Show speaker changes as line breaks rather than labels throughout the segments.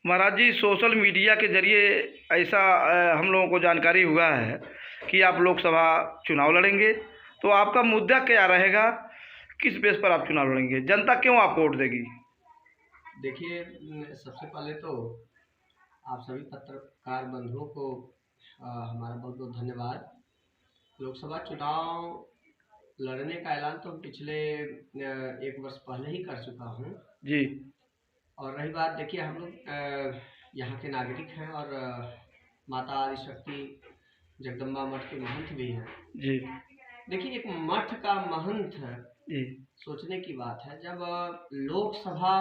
महाराज जी, social media के जरिए ऐसा हम लोगों को जानकारी हुआ है कि आप लोकसभा चुनाव लड़ेंगे, तो आपका मुद्दा क्या रहेगा? किस बेस पर आप चुनाव लड़ेंगे? जनता क्यों आपको वोट देगी?
देखिए, सबसे पहले तो आप सभी पत्रकार बंधुओं को हमारा बहुत बहुत धन्यवाद। लोकसभा चुनाव लड़ने का ऐलान तो पिछले 1 वर्ष पहले ही कर चुका हूँ।
जी।
और रही बात, देखिए हम लोग यहाँ के नागरिक हैं और माता आदिशक्ति जगदम्बा मठ के महंत भी हैं।
जी।
देखिए, एक मठ का महंत
जी।
सोचने की बात है, जब लोकसभा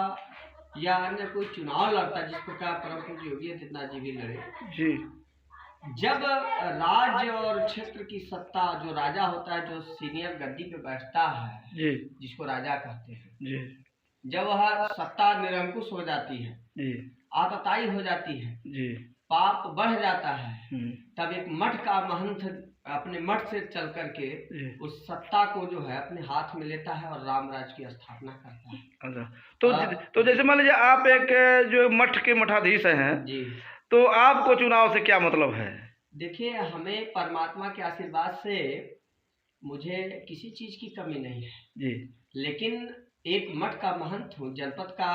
या अन्य कोई चुनाव लड़ता है, जिस प्रकार परम पूज्य योगी आदित्यनाथ जी भी लड़े,
जी।
जब राज्य और क्षेत्र की सत्ता, जो राजा होता है, जो सीनियर गद्दी पे बैठता है,
जी।
जिसको राजा कहते हैं,
जी।
जब वह सत्ता निरंकुश हो जाती है,
जी।
आतताई हो जाती है,
जी।
पाप बढ़ जाता है, तब एक मठ का महंत अपने मठ से चल करके उस सत्ता को जो है अपने हाथ में लेता है और राम राज की स्थापना करता है।
अच्छा, तो जैसे मान लीजिए आप एक जो मठ के मठाधीश हैं
जी,
तो आपको चुनाव से क्या मतलब है?
देखिए, हमें परमात्मा के आशीर्वाद से मुझे किसी चीज की कमी नहीं है
जी।
लेकिन एक मठ का महंत हूँ, जनपद का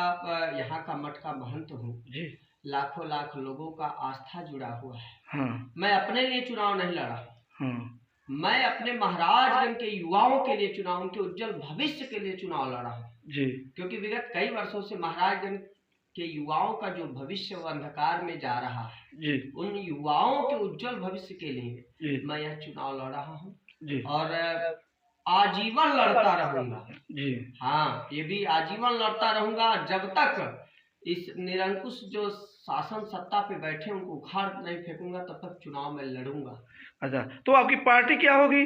यहाँ का मठ का महंत हूँ
जी।
लाखों लाख लोगों का आस्था जुड़ा हुआ है।
हाँ।
मैं अपने लिए चुनाव नहीं लड़ा,
हाँ।
मैं अपने महाराजगंज के युवाओं के लिए चुनाव, उनके उज्जवल भविष्य के लिए चुनाव लड़ा हूँ।
जी।
क्योंकि विगत कई वर्षों से महाराजगंज के युवाओं का जो भविष्य अंधकार में जा रहा है,
जी।
उन युवाओं के उज्जवल भविष्य के लिए
जी।
मैं यह चुनाव लड़ रहा हूँ
जी।
और आजीवन लड़ता रहूंगा।
जी।
हाँ, ये भी आजीवन लड़ता रहूंगा जब तक इस निरंकुश जो शासन सत्ता पे बैठे उनको उखाड़ नहीं फेंकूंगा, तब तक चुनाव में लड़ूंगा।
अच्छा, तो आपकी पार्टी क्या होगी?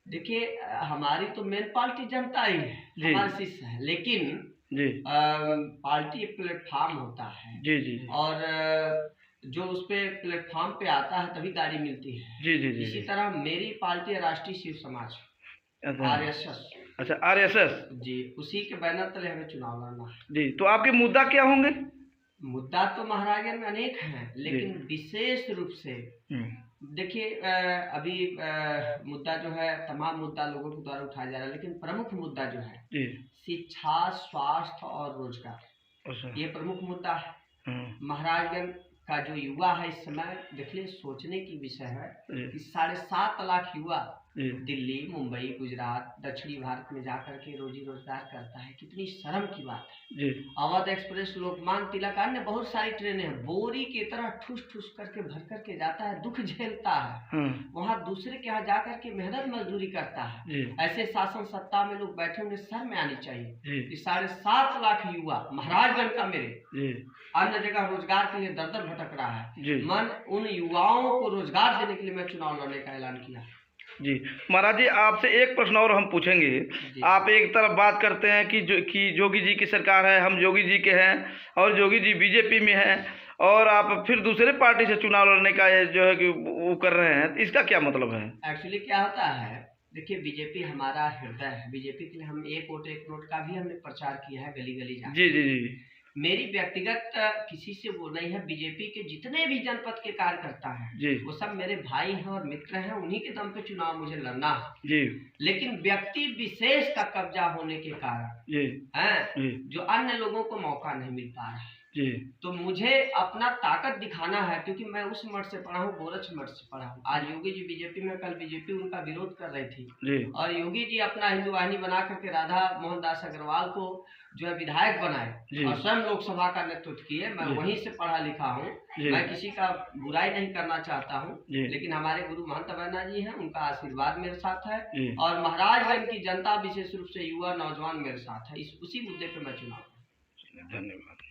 देखिए, हमारी तो मेन पार्टी जनता ही है, हमारे शिष्य है, लेकिन
जी।
पार्टी एक प्लेटफॉर्म होता है।
जी। जी।
और जो उस पे प्लेटफॉर्म पे आता है तभी गाड़ी मिलती है।
जी। जी। जी।
इसी तरह मेरी पार्टी है राष्ट्रीय शिव समाज, RSS।
अच्छा, RSS।
जी, उसी के बैनर तले हमें चुनाव लड़ना है।
जी, तो आपके मुद्दा क्या होंगे?
मुद्दा तो महाराजगंज में अनेक हैं, लेकिन विशेष रूप से देखिए, अभी मुद्दा जो है, तमाम मुद्दा लोगों के द्वारा उठाया जा रहा है, लेकिन प्रमुख मुद्दा जो है शिक्षा, स्वास्थ्य और रोजगार, ये प्रमुख मुद्दा है। महाराजगंज का जो युवा है इस समय, देखिए सोचने की विषय है कि 7.5 लाख युवा दिल्ली, मुंबई, गुजरात, दक्षिणी भारत में जाकर के रोजी रोजगार करता है। कितनी शर्म की बात है। अवध एक्सप्रेस, लोकमान्य तिलक, अन्य बहुत सारी ट्रेनें हैं, बोरी की तरह ठुस ठुस करके भर करके जाता है, दुख झेलता है, वहाँ दूसरे के यहाँ जाकर के मेहनत मजदूरी करता है। ऐसे शासन सत्ता में लोग बैठे होंगे, शर्म में आनी चाहिए कि 7.5 लाख युवा महाराजगंज का मेरे अन्य जगह रोजगार के लिए दर दर भटक रहा है। मन उन युवाओं को रोजगार देने के लिए मैं चुनाव लड़ने का ऐलान किया।
जी महाराज जी, आपसे एक प्रश्न और हम पूछेंगे। आप एक तरफ बात करते हैं कि योगी जी की सरकार है, हम योगी जी के हैं और योगी जी बीजेपी में हैं, और आप फिर दूसरे पार्टी से चुनाव लड़ने का जो है कि वो कर रहे हैं, इसका क्या मतलब है?
एक्चुअली क्या होता है, देखिए बीजेपी हमारा हृदय है। बीजेपी के लिए हम एक वोट एक नोट का भी हमने प्रचार किया है, गली गली जाकर।
जी। जी। जी।
मेरी व्यक्तिगत किसी से वो नहीं है। बीजेपी के जितने भी जनपद के कार्यकर्ता हैं वो सब मेरे भाई हैं और मित्र हैं, उन्हीं के दम पे चुनाव मुझे लड़ना है। जी। लेकिन व्यक्ति विशेष का कब्जा होने के कारण जो अन्य लोगों को मौका नहीं मिल पा रहा है, तो मुझे अपना ताकत दिखाना है, क्योंकि मैं उस मठ से पढ़ा हूँ, गोरक्ष मठ से पढ़ा हूँ। आज योगी जी बीजेपी में, कल बीजेपी उनका विरोध कर रही थी और योगी जी अपना हिंदू वाहिनी बना करके राधा मोहन दास अग्रवाल को जो है विधायक बनाए और स्वयं लोकसभा का नेतृत्व किए। मैं वहीं से पढ़ा लिखा हूँ, मैं किसी का बुराई नहीं करना चाहता हूँ, लेकिन हमारे गुरु महंत अभयनाथ जी हैं, उनका आशीर्वाद मेरे साथ है और महाराजगंज की जनता विशेष रूप से युवा नौजवान मेरे साथ है। उसी मुद्दे पे मैं चुनाव।
धन्यवाद।